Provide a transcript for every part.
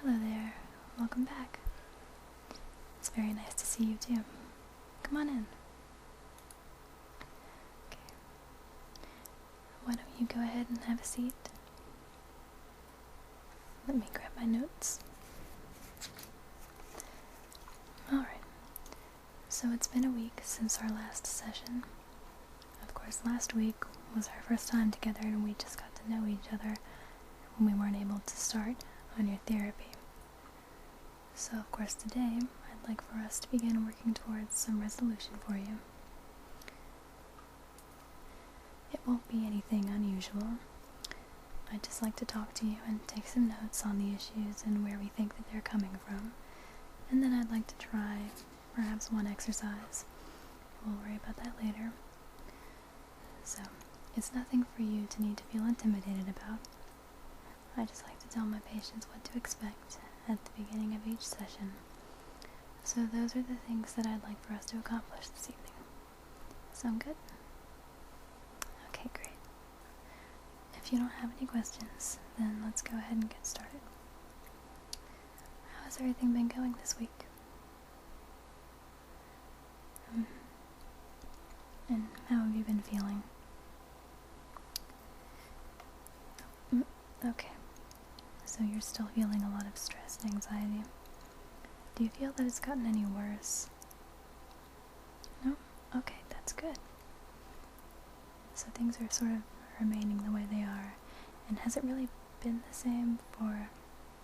Hello there. Welcome back. It's very nice to see you too. Come on in. Okay. Why don't you go ahead and have a seat? Let me grab my notes. Alright. So it's been a week since our last session. Of course, last week was our first time together and we just got to know each other when we weren't able to start on your therapy. So of course today, I'd like for us to begin working towards some resolution for you. It won't be anything unusual. I'd just like to talk to you and take some notes on the issues and where we think that they're coming from. And then I'd like to try perhaps one exercise. We'll worry about that later. So, it's nothing for you to need to feel intimidated about. I just like to tell my patients what to expect at the beginning of each session. So those are the things that I'd like for us to accomplish this evening. Sound good? Okay, great. If you don't have any questions, then let's go ahead and get started. How has everything been going this week? And how have you been feeling? Okay. So you're still feeling a lot of stress and anxiety. Do you feel that it's gotten any worse? No? Okay, that's good. So things are sort of remaining the way they are. And has it really been the same for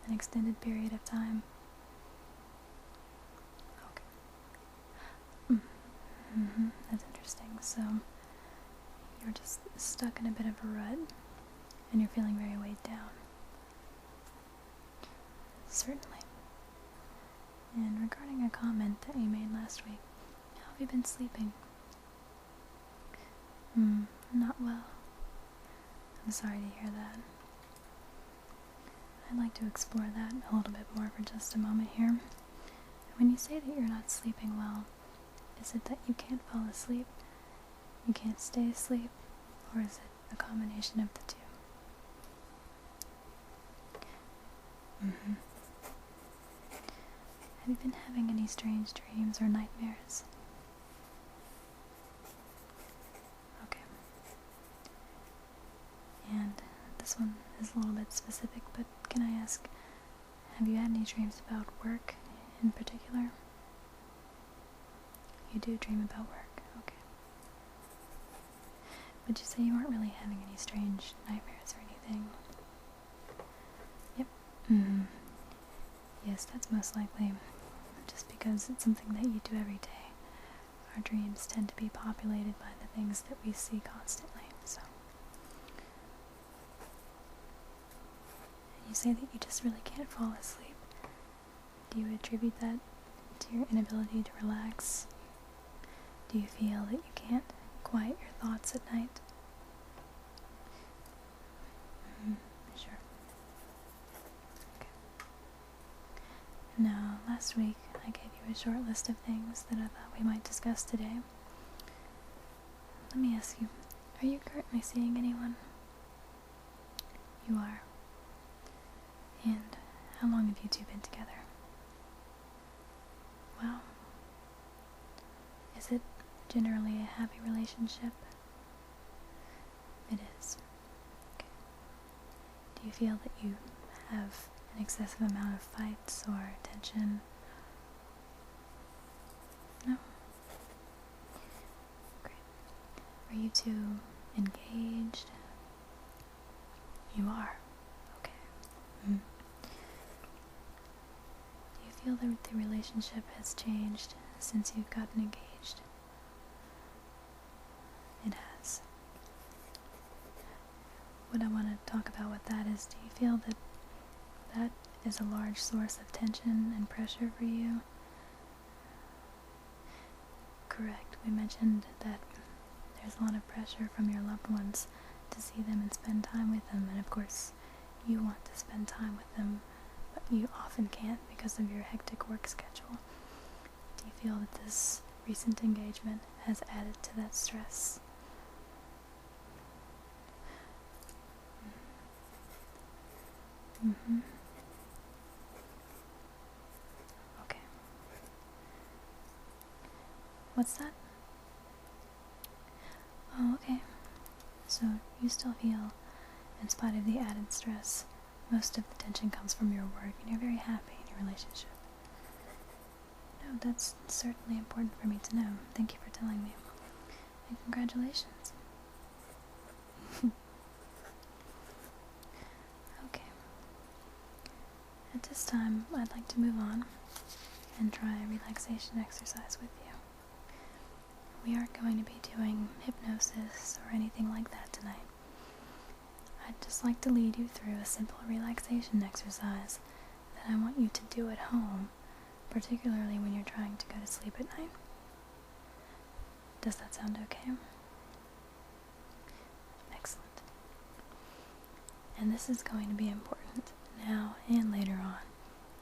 an extended period of time? Okay. That's interesting. So you're just stuck in a bit of a rut and you're feeling very weighed down. Certainly. And regarding a comment that you made last week, how have you been sleeping? Not well. I'm sorry to hear that. I'd like to explore that a little bit more for just a moment here. When you say that you're not sleeping well, is it that you can't fall asleep, you can't stay asleep, or is it a combination of the two? Have you been having any strange dreams or nightmares? Okay. And this one is a little bit specific, but can I ask, have you had any dreams about work in particular? You do dream about work, okay. But you say you aren't really having any strange nightmares or anything? Yep. Yes, that's most likely just because it's something that you do every day. Our dreams tend to be populated by the things that we see constantly, so. And you say that you just really can't fall asleep. Do you attribute that to your inability to relax? Do you feel that you can't quiet your thoughts at night? Sure. Okay. Now, last week I gave you a short list of things that I thought we might discuss today. Let me ask you, are you currently seeing anyone? You are. And how long have you two been together? Wow. Is it generally a happy relationship? It is. Okay. Do you feel that you have an excessive amount of fights or tension? No? Great. Are you two engaged? You are. Okay. Do you feel that the relationship has changed since you've gotten engaged? It has. What I want to talk about with that is, do you feel that that is a large source of tension and pressure for you? Correct. We mentioned that there's a lot of pressure from your loved ones to see them and spend time with them, and of course you want to spend time with them, but you often can't because of your hectic work schedule. Do you feel that this recent engagement has added to that stress? What's that? Oh, okay. So you still feel, in spite of the added stress, most of the tension comes from your work, and you're very happy in your relationship. No, that's certainly important for me to know. Thank you for telling me. And congratulations. Okay. At this time, I'd like to move on and try a relaxation exercise with you. We aren't going to be doing hypnosis or anything like that tonight. I'd just like to lead you through a simple relaxation exercise that I want you to do at home, particularly when you're trying to go to sleep at night. Does that sound okay? Excellent. And this is going to be important now and later on,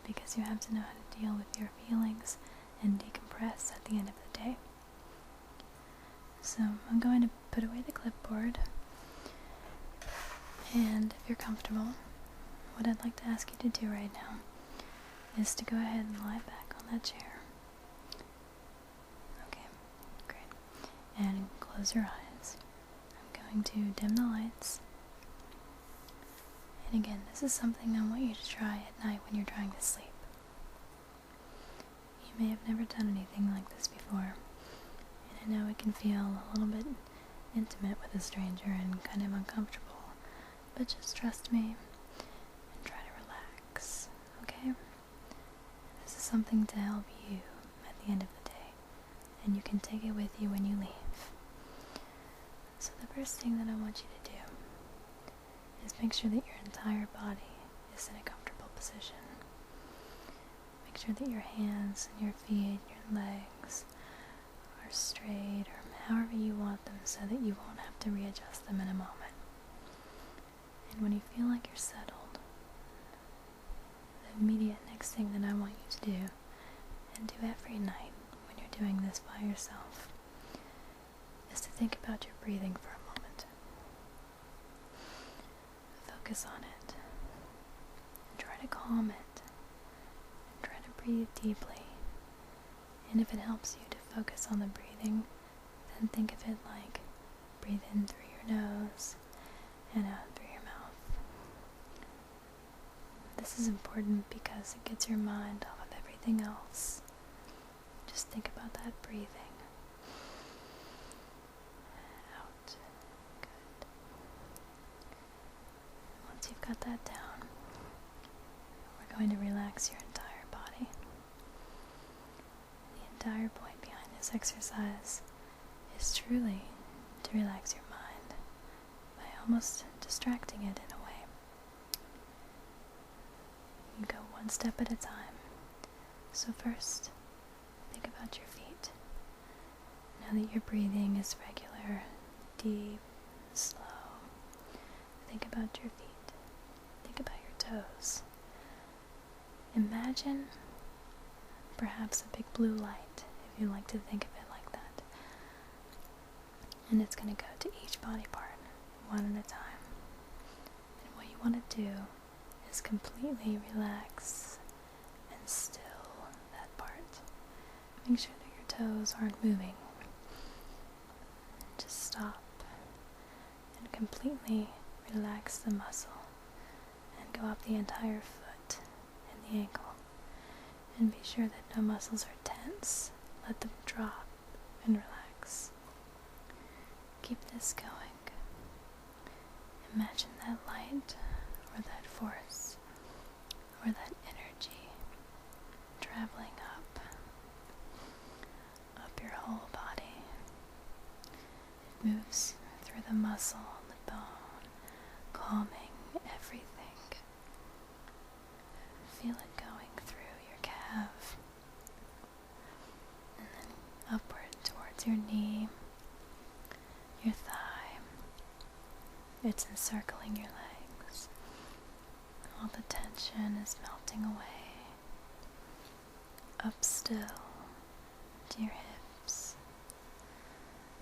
because you have to know how to deal with your feelings and decompress at the end of the day. So I'm going to put away the clipboard, and if you're comfortable, what I'd like to ask you to do right now is to go ahead and lie back on that chair. Okay, great. And close your eyes. I'm going to dim the lights. And again, this is something I want you to try at night when you're trying to sleep. You may have never done anything like this before, and I know it can feel a little bit intimate with a stranger and kind of uncomfortable, but just trust me and try to relax, okay? This is something to help you at the end of the day, and you can take it with you when you leave. So the first thing that I want you to do is make sure that your entire body is in a comfortable position. Make sure that your hands and your feet, your legs are straight, or however you want them, so that you won't have to readjust them in a moment. And when you feel like you're settled, the immediate next thing that I want you to do, and do every night when you're doing this by yourself, is to think about your breathing for a moment. Focus on it, and try to calm it, and try to breathe deeply. And if it helps you to focus on the breathing, then think of it like breathe in through your nose and out through your mouth. This is important because it gets your mind off of everything else. Just think about that breathing. Out. Good. Once you've got that down, we're going to relax your entire body. The entire point behind this exercise is truly to relax your mind by almost distracting it in a way. You go one step at a time. So first, think about your feet. Now that your breathing is regular, deep, slow, think about your feet. Think about your toes. Imagine perhaps a big blue light, if you like to think of it like that. And it's going to go to each body part, one at a time. And what you want to do is completely relax and still that part. Make sure that your toes aren't moving. Just stop and completely relax the muscle and go up the entire foot and the ankle. And be sure that no muscles are tense. Let them drop and relax. Keep this going. Imagine that light, or that force, or that energy traveling up your whole body. It moves through the muscle, the bone, calming everything. Feel it going through your calf, and then upward towards your knee, your thigh. It's encircling your legs. All the tension is melting away. Up still to your hips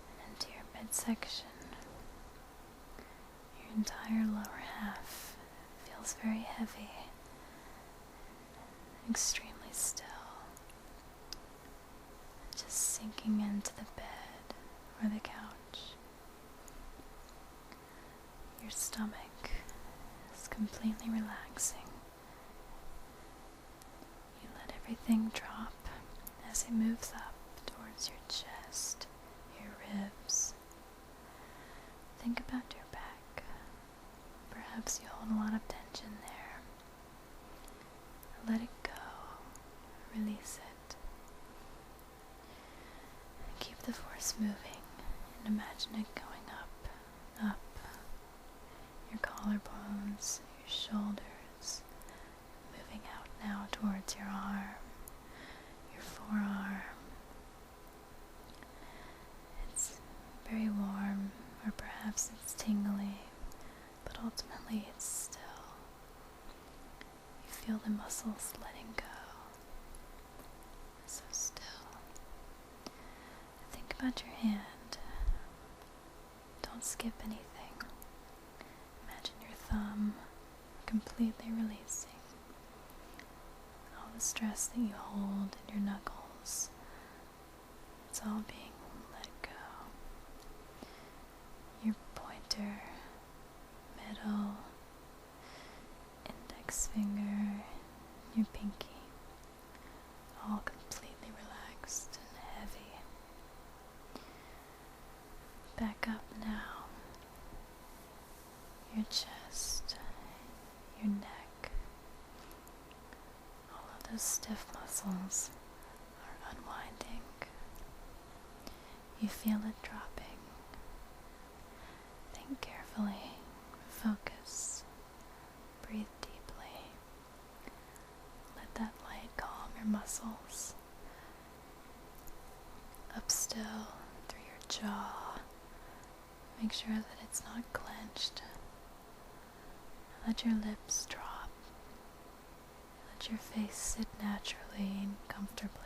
and into your midsection. Your entire lower half feels very heavy and extremely still. Just sinking into the bed or the couch. Your stomach is completely relaxing. You let everything drop as it moves up towards your chest, your ribs. Think about your back. Perhaps you hold a lot of tension there. Let it go. Release it. Keep the force moving and imagine it going up, up. Your collarbones, your shoulders, moving out now towards your arm, your forearm. It's very warm, or perhaps it's tingly, but ultimately it's still. You feel the muscles letting go. So still. Think about your hand. Don't skip anything. Imagine your thumb completely releasing all the stress that you hold in your knuckles. It's all being let go. Your pointer, middle, index finger, your pinky, all completely relaxed and heavy. Back up now. Your chest, your neck, all of those stiff muscles are unwinding. You feel it dropping. Think carefully, focus, breathe deeply. Let that light calm your muscles. Up still through your jaw. Make sure that it's not clenched. Let your lips drop. Let your face sit naturally and comfortably.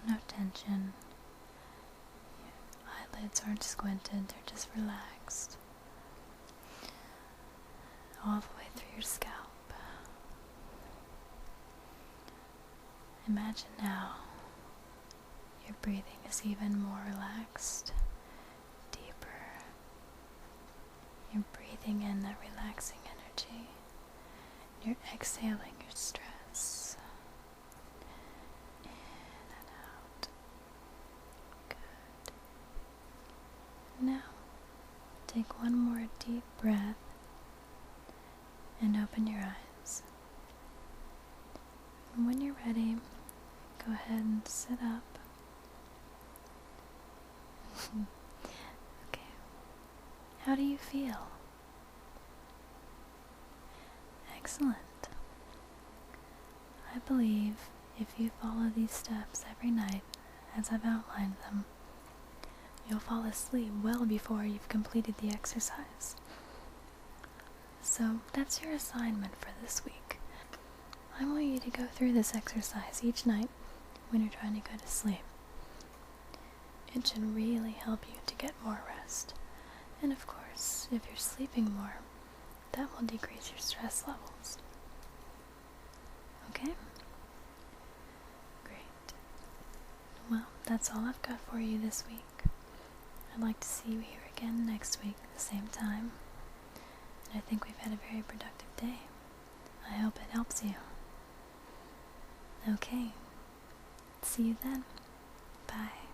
No tension. Your eyelids aren't squinted, they're just relaxed. All the way through your scalp. Imagine now your breathing is even more relaxed, deeper. You're breathing in that relaxing energy. You're exhaling your stress. In and out. Good. Now, take one more deep breath and open your eyes. And when you're ready, go ahead and sit up. Okay. How do you feel? Excellent. I believe if you follow these steps every night as I've outlined them, you'll fall asleep well before you've completed the exercise. So that's your assignment for this week. I want you to go through this exercise each night when you're trying to go to sleep. It should really help you to get more rest. And of course, if you're sleeping more, that will decrease your stress levels. Okay? Great. Well, that's all I've got for you this week. I'd like to see you here again next week at the same time. And I think we've had a very productive day. I hope it helps you. Okay. See you then. Bye.